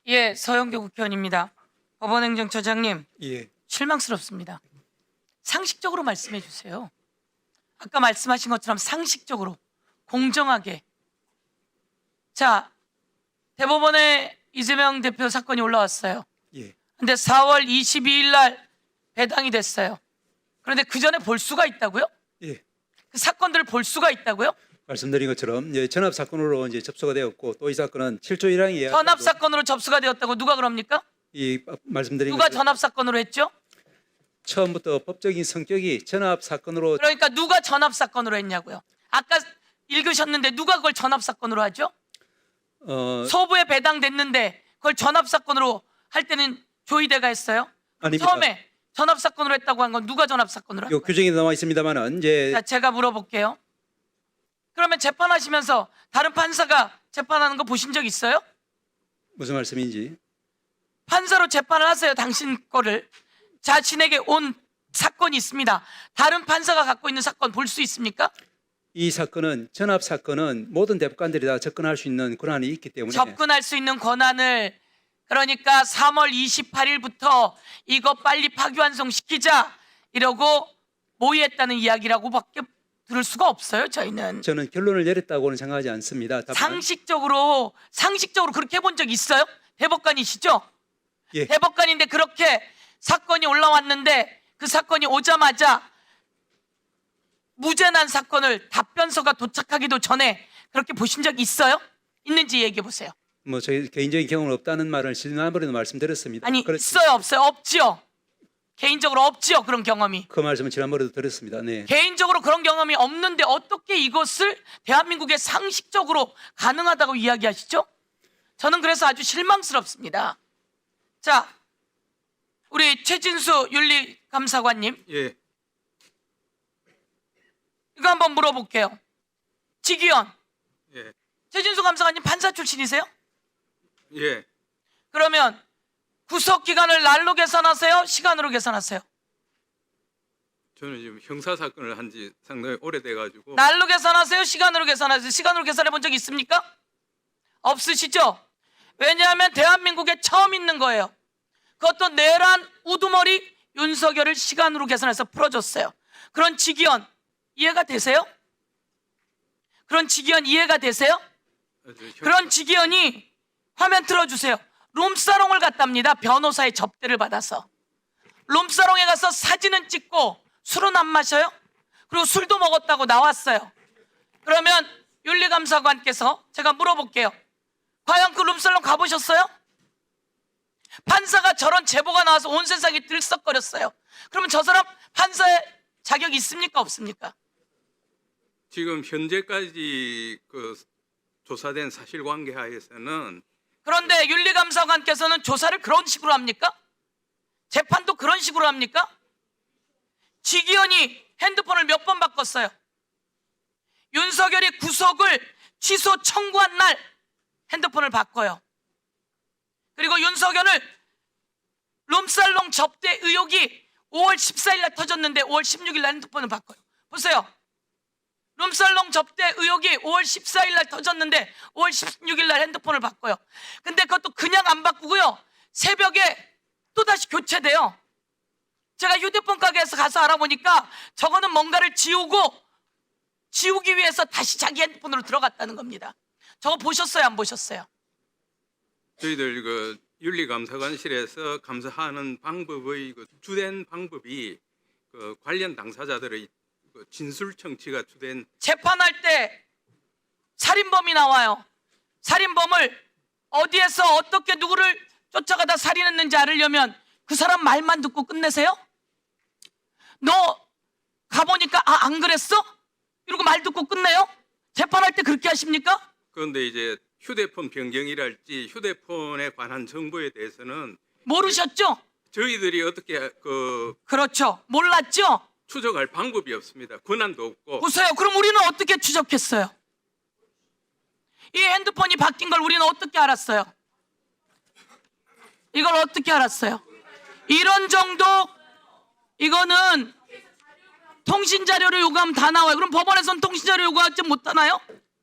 예, 서영교 국회의원입니다. 법원행정처장님, 예, 실망스럽습니다. 상식적으로 말씀해 주세요. 아까 말씀하신 것처럼 상식적으로, 공정하게. 자, 대법원에 이재명 대표 사건이 올라왔어요. 예. 근데 4월 22일 날 배당이 됐어요. 그런데 그 전에 볼 수가 있다고요? 예. 그 사건들을 볼 수가 있다고요? 말씀드린 것처럼 전압 사건으로 이제 접수가 되었고 또 이 사건은 7조 1항에 의한 전압 사건으로 접수가 되었다고 누가 그럽니까? 이 말씀드린 누가 것처럼 전압 사건으로 했죠? 처음부터 법적인 성격이 전압 사건으로 그러니까 누가 전압 사건으로 했냐고요? 아까 읽으셨는데 누가 그걸 전압 사건으로 하죠? 서부에 배당됐는데 그걸 전압 사건으로 할 때는 조희대가 했어요? 아닙니다. 처음에 전압 사건으로 했다고 한 건 누가 전압 사건으로 한 요 거예요? 규정에 나와 있습니다만은 자, 제가 물어볼게요. 그러면 재판하시면서 다른 판사가 재판하는 거 보신 적 있어요? 무슨 말씀인지 판사로 재판을 하세요. 당신 거를. 자신에게 온 사건이 있습니다. 다른 판사가 갖고 있는 사건 볼 수 있습니까? 이 사건은 전압 사건은 모든 대법관들이 다 접근할 수 있는 권한이 있기 때문에 접근할 수 있는 권한을, 그러니까 3월 28일부터 이거 빨리 파기환송시키자 이러고 모의했다는 이야기라고밖에 들을 수가 없어요. 저희는 저는 결론을 내렸다고는 생각하지 않습니다. 다만 상식적으로 그렇게 해본 적 있어요? 대법관이시죠? 예. 대법관인데 그렇게 사건이 올라왔는데 그 사건이 오자마자 무죄난 사건을 답변서가 도착하기도 전에 그렇게 보신 적 있어요? 있는지 얘기해 보세요. 뭐 저희 개인적인 경험은 없다는 말을 지난번에도 말씀드렸습니다. 아니, 있어요, 없어요? 없지요. 개인적으로 없지요, 그런 경험이. 그 말씀은 지난번에도 드렸습니다. 네. 개인적으로 그런 경험이 없는데 어떻게 이것을 대한민국의 상식적으로 가능하다고 이야기하시죠? 저는 그래서 아주 실망스럽습니다. 자, 우리 최진수 윤리감사관님, 예, 이거 한번 물어볼게요. 직위원, 예, 최진수 감사관님 판사 출신이세요? 예. 그러면 구속 기간을 날로 계산하세요? 시간으로 계산하세요? 저는 지금 형사 사건을 한 지 상당히 오래돼가지고 날로 계산하세요? 시간으로 계산하세요? 시간으로 계산해 본 적 있습니까? 없으시죠? 왜냐하면 대한민국에 처음 있는 거예요. 그것도 내란 우두머리 윤석열을 시간으로 계산해서 풀어줬어요. 그런 직위원 이해가 되세요? 그런 직위원 이해가 되세요? 그런 직위원이 화면 틀어주세요. 룸사롱을 갔답니다. 변호사의 접대를 받아서. 룸사롱에 가서 사진은 찍고 술은 안 마셔요? 그리고 술도 먹었다고 나왔어요. 그러면 윤리감사관께서 제가 물어볼게요. 과연 그 룸사롱 가보셨어요? 판사가 저런 제보가 나와서 온 세상이 들썩거렸어요. 그러면 저 사람 판사의 자격이 있습니까? 없습니까? 지금 현재까지 그 조사된 사실관계 하에서는 그런데 윤리감사관께서는 조사를 그런 식으로 합니까? 재판도 그런 식으로 합니까? 직위원이 핸드폰을 몇 번 바꿨어요. 윤석열이 구속을 취소 청구한 날 핸드폰을 바꿔요. 그리고 윤석열을 룸살롱 접대 의혹이 5월 14일 날 터졌는데 5월 16일 날 핸드폰을 바꿔요. 보세요. 룸살롱 접대 의혹이 5월 14일 날 터졌는데 5월 16일 날 핸드폰을 바꿔요. 근데 그것도 그냥 안 바꾸고요. 새벽에 또다시 교체돼요. 제가 휴대폰 가게에서 가서 알아보니까 저거는 뭔가를 지우기 위해서 다시 자기 핸드폰으로 들어갔다는 겁니다. 저거 보셨어요? 안 보셨어요? 저희들 그 윤리감사관실에서 감사하는 방법의 그 주된 방법이 그 관련 당사자들의 그 진술 청취가 주된 재판할 때 살인범이 나와요. 살인범을 어디에서 어떻게 누구를 쫓아가다 살인했는지 알으려면 그 사람 말만 듣고 끝내세요? 너 가보니까 안 그랬어? 이러고 말 듣고 끝내요? 재판할 때 그렇게 하십니까? 그런데 이제 휴대폰 변경이랄지 휴대폰에 관한 정보에 대해서는 모르셨죠? 저희들이 어떻게 그 그렇죠. 몰랐죠? 추적할 방법이 없습니다. 권한도 없고. 보세요. 그럼 우리는 어떻게 추적했어요? 이 핸드폰이 바뀐 걸 우리는 어떻게 알았어요? 이걸 어떻게 알았어요? 이런 정도, 이거는 통신자료를 요구하면 다 나와요. 그럼 법원에서는 통신자료 요구하지 못하나요?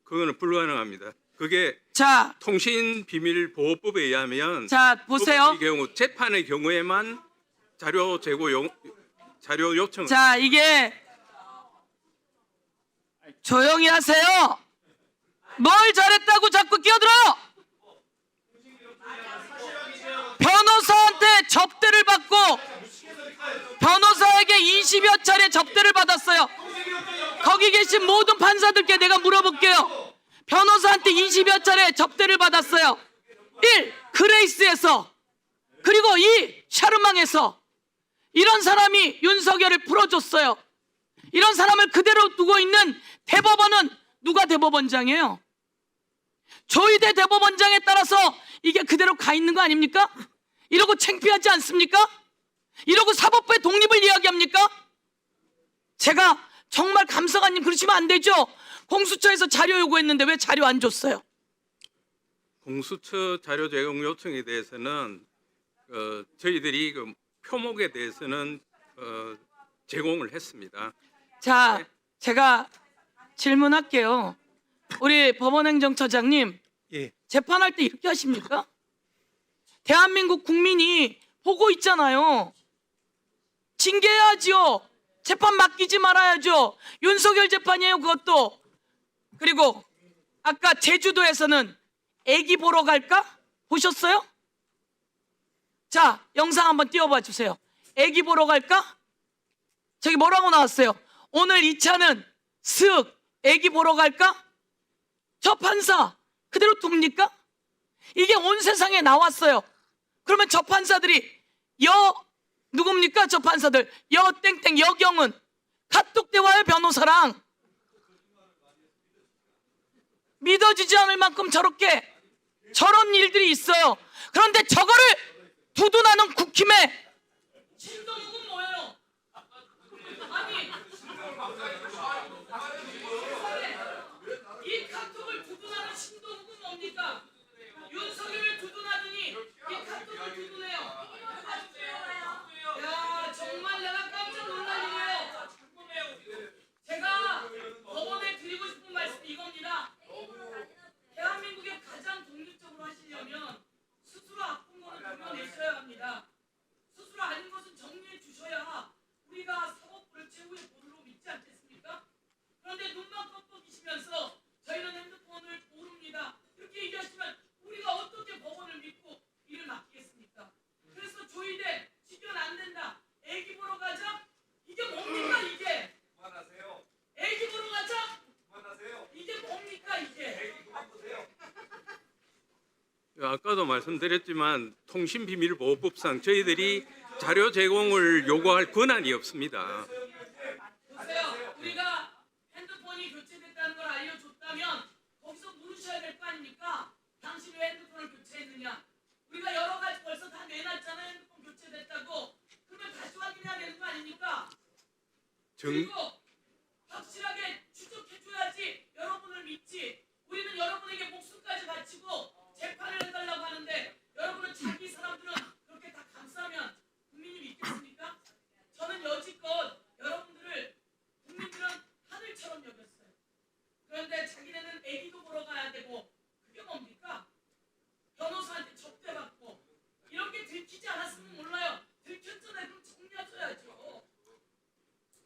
그거는 불가능합니다. 그게 자, 통신비밀보호법에 의하면 자 보세요. 법원의 경우 재판의 경우에만 자료 요청을 자, 이게 조용히 하세요. 뭘 잘했다고 자꾸 끼어들어요? 변호사한테 접대를 받고 변호사에게 20여 차례 접대를 받았어요. 거기 계신 모든 판사들께 내가 물어볼게요. 변호사한테 20여 차례 접대를 받았어요. 1. 그레이스에서, 그리고 2. 샤르망에서. 이런 사람이 윤석열을 풀어줬어요. 이런 사람을 그대로 두고 있는 대법원은 누가 대법원장이에요? 조희대 대법원장에 따라서 이게 그대로 가 있는 거 아닙니까? 이러고 창피하지 않습니까? 이러고 사법부의 독립을 이야기합니까? 제가 정말 감사관님 그러시면 안 되죠. 공수처에서 자료 요구했는데 왜 자료 안 줬어요? 공수처 자료 제공 요청에 대해서는 저희들이 그 표목에 대해서는 제공을 했습니다. 자, 제가 질문할게요. 우리 법원행정처장님, 예. 재판할 때 이렇게 하십니까? 대한민국 국민이 보고 있잖아요. 징계해야지요. 재판 맡기지 말아야죠. 윤석열 재판이에요, 그것도. 그리고 아까 제주도에서는 애기 보러 갈까? 보셨어요? 자, 영상 한번 띄워봐 주세요. 애기 보러 갈까? 저기 뭐라고 나왔어요? 오늘 2차는 슥 애기 보러 갈까? 저 판사 그대로 둡니까? 이게 온 세상에 나왔어요. 그러면 저 판사들이 누굽니까? 저 판사들 땡땡 여경은 카톡 대화의 변호사랑 믿어지지 않을 만큼 저런 일들이 있어요. 그런데 저거를 두둔하는 국힘의 신동욱은 뭐예요? 아니, 이 카톡을 두둔하는 신동욱은 뭡니까? 윤석열을 두둔하더니 이 카톡을 두둔해요. 야, 정말 내가 깜짝 놀라네요. 제가 법원에 드리고 싶은 말씀이 이겁니다. 대한민국에 가장 독립적으로 하시려면 스스로 아픈 거는 드러내셔야 합니다. 스스로 아닌 것은 정리해 주셔야 우리가 사법부를 최후의 보루로 믿지 않겠습니까? 그런데 눈만 껌뻑이시면서 저희는 핸드폰을 모릅니다. 이렇게 얘기하시면 우리가 어떻게 법원을 믿고 일을 맡기겠습니까? 그래서 조희대 직견 안 된다. 애기 보러 가자. 이게 뭡니까 이게? 그만하세요. 애기 보러 가자. 그만하세요. 이게 뭡니까 이게? 아까도 말씀드렸지만 통신비밀보호법상 저희들이 자료 제공을 요구할 권한이 없습니다. 보세요. 우리가 핸드폰이 교체됐다는 걸 알려줬다면 거기서 물으셔야 될 거 아닙니까? 당신 왜 핸드폰을 교체했느냐? 우리가 여러 가지 벌써 다 내놨잖아요. 핸드폰 교체됐다고. 그러면 다시 확인해야 되는 거 아닙니까? 그리고 확실하게 추적해줘야지 여러분을 믿지. 우리는 여러분에게 목숨까지 바치고 재판을 해달라고 하는데 여러분은 자기 사람들은 그렇게 다 감싸면 국민이 믿겠습니까? 저는 여지껏 여러분들을 국민들은 하늘처럼 여겼어요. 그런데 자기네는 애기도 보러 가야 되고 그게 뭡니까? 변호사한테 접대받고 이런 게 들키지 않았으면 몰라요. 들켰잖아요. 그럼 정리하셔야죠.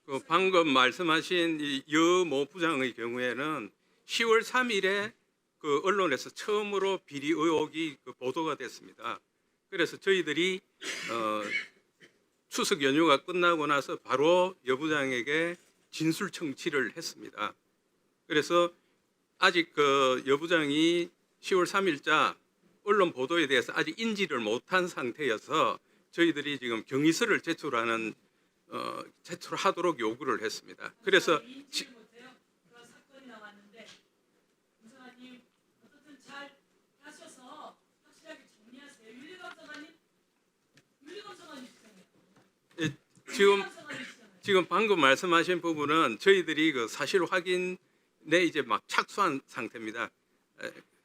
그 방금 말씀하신 이 여모 부장의 경우에는 10월 3일에 그 언론에서 처음으로 비리 의혹이 보도가 됐습니다. 그래서 저희들이 추석 연휴가 끝나고 나서 바로 여 부장에게 진술 청취를 했습니다. 그래서 아직 그 여 부장이 10월 3일자 언론 보도에 대해서 아직 인지를 못한 상태여서 저희들이 지금 경위서를 제출하도록 요구를 했습니다. 그래서 못해요. 그런 사건이 나왔는데 김성환님 어떻든 잘 하셔서 확실하게 정리하세요. 윤리검사관이시잖아요. 지금 방금 말씀하신 부분은 저희들이 그 사실 확인에 이제 막 착수한 상태입니다.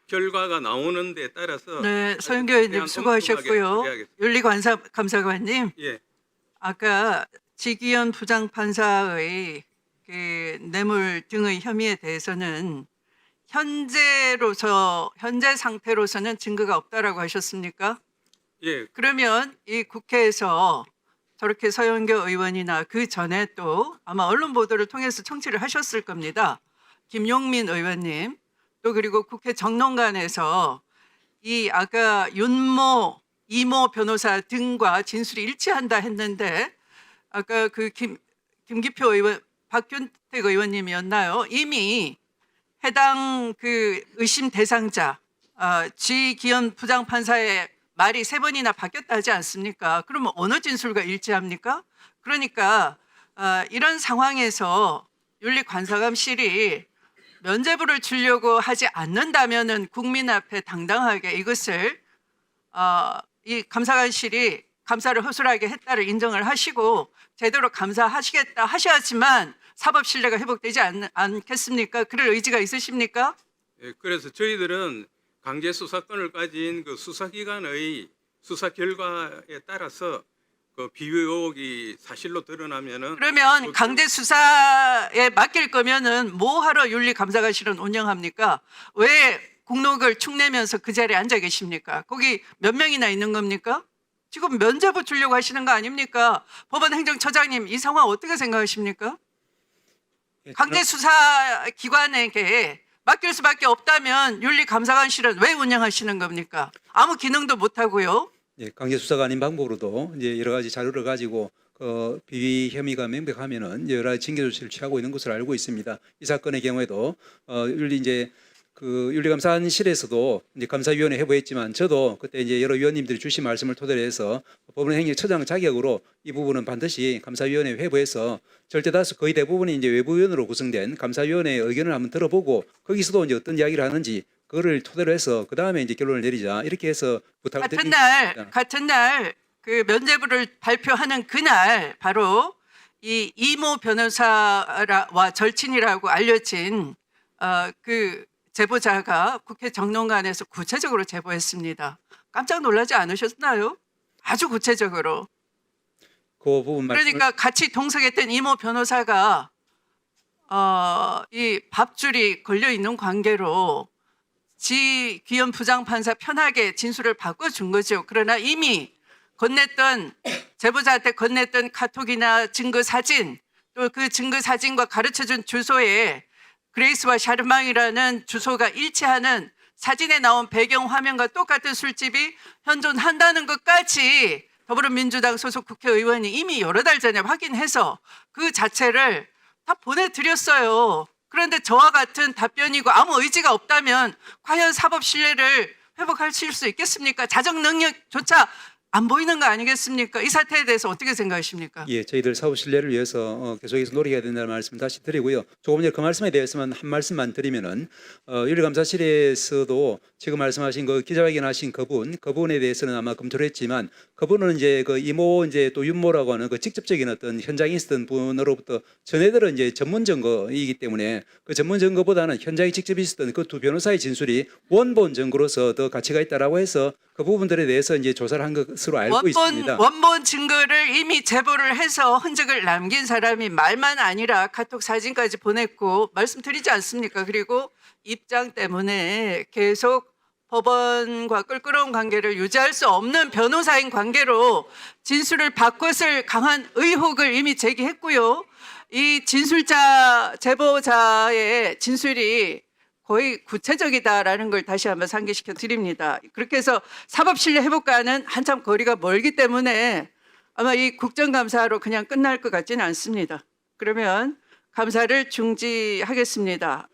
결과가 나오는 데 따라서 네, 서영교 의원님 그냥 수고하셨고요. 꼼꼼하게 윤리감사관님, 예, 아까 지기현 부장판사의 그 뇌물 등의 혐의에 대해서는 현재 상태로서는 증거가 없다라고 하셨습니까? 예, 그러면 이 국회에서 저렇게 서영교 의원이나 그 전에 또 아마 언론 보도를 통해서 청취를 하셨을 겁니다. 김용민 의원님 또 그리고 국회 정론관에서 이 아까 윤모, 이모 변호사 등과 진술이 일치한다 했는데 아까 그 김기표 의원, 박균택 의원님이었나요? 이미 해당 그 의심 대상자 지기현 부장판사의 말이 3번이나 바뀌었다 하지 않습니까? 그러면 어느 진술과 일치합니까? 그러니까 이런 상황에서 윤리관사감실이 면죄부를 주려고 하지 않는다면은 국민 앞에 당당하게 이것을 이 감사관실이 감사를 허술하게 했다를 인정을 하시고 제대로 감사하시겠다 하셔야지만 사법 신뢰가 회복되지 않겠습니까? 그럴 의지가 있으십니까? 예, 그래서 저희들은 강제 수사권을 가진 그 수사기관의 수사 결과에 따라서 그 비위 의혹이 사실로 드러나면은 그러면 강제 수사에 맡길 거면은 뭐 하러 윤리감사관실은 운영합니까? 왜 국록을 축내면서 그 자리에 앉아 계십니까? 거기 몇 명이나 있는 겁니까? 지금 면죄부 주려고 하시는 거 아닙니까? 법원 행정처장님 이 상황 어떻게 생각하십니까? 예, 강제 수사 기관에게 맡길 수밖에 없다면 윤리감사관실은 왜 운영하시는 겁니까? 아무 기능도 못 하고요. 예, 강제 수사가 아닌 방법으로도 이제 여러 가지 자료를 가지고 비위 혐의가 명백하면은 여러 가지 징계 조치를 취하고 있는 것으로 알고 있습니다. 이 사건의 경우에도 윤리감사실에서도 이제 감사위원회 회부했지만 저도 그때 이제 여러 위원님들이 주신 말씀을 토대로 해서 법원행정처장 자격으로 이 부분은 반드시 감사위원회 회부해서 절대다수 거의 대부분이 이제 외부위원으로 구성된 감사위원회의 의견을 한번 들어보고 거기서도 이제 어떤 이야기를 하는지 그거를 토대로 해서 그 다음에 이제 결론을 내리자 이렇게 해서 부탁을 드립니다. 같은 날 그 면죄부를 발표하는 그날 바로 이 이모 변호사와 절친이라고 알려진 그 제보자가 국회 정론관에서 구체적으로 제보했습니다. 깜짝 놀라지 않으셨나요? 아주 구체적으로. 그 부분 그러니까 같이 동석했던 이모 변호사가 이 밥줄이 걸려 있는 관계로 지기현 부장판사 편하게 진술을 바꿔준 거죠. 그러나 이미 건넸던 제보자한테 건넸던 카톡이나 증거 사진 또 그 증거 사진과 가르쳐준 주소에 그레이스와 샤르망이라는 주소가 일치하는 사진에 나온 배경 화면과 똑같은 술집이 현존한다는 것까지 더불어민주당 소속 국회의원이 이미 여러 달 전에 확인해서 그 자체를 다 보내드렸어요. 그런데 저와 같은 답변이고 아무 의지가 없다면 과연 사법 신뢰를 회복하실 수 있겠습니까? 자정 능력조차 안 보이는 거 아니겠습니까? 이 사태에 대해서 어떻게 생각하십니까? 예, 저희들 사법 신뢰를 위해서 계속해서 노력해야 된다는 말씀 다시 드리고요. 조금 전에 그 말씀에 대해서만 한 말씀만 드리면은 윤리감사실에서도 지금 말씀하신 그 기자회견하신 그분에 대해서는 아마 검토를 했지만 그분은 이제 그 이모 이제 또 윤모라고 하는 그 직접적인 어떤 현장에 있었던 분으로부터 전해들은 이제 전문 증거이기 때문에 그 전문 증거보다는 현장에 직접 있었던 그 두 변호사의 진술이 원본 증거로서 더 가치가 있다라고 해서 그 부분들에 대해서 이제 조사를 한 것으로 알고 있습니다. 원본 증거를 이미 제보를 해서 흔적을 남긴 사람이 말만 아니라 카톡 사진까지 보냈고 말씀드리지 않습니까? 그리고 입장 때문에 계속 법원과 껄끄러운 관계를 유지할 수 없는 변호사인 관계로 진술을 바꿨을 강한 의혹을 이미 제기했고요. 이 제보자의 진술이 거의 구체적이다라는 걸 다시 한번 상기시켜 드립니다. 그렇게 해서 사법신뢰 회복과는 한참 거리가 멀기 때문에 아마 이 국정감사로 그냥 끝날 것 같지는 않습니다. 그러면 감사를 중지하겠습니다.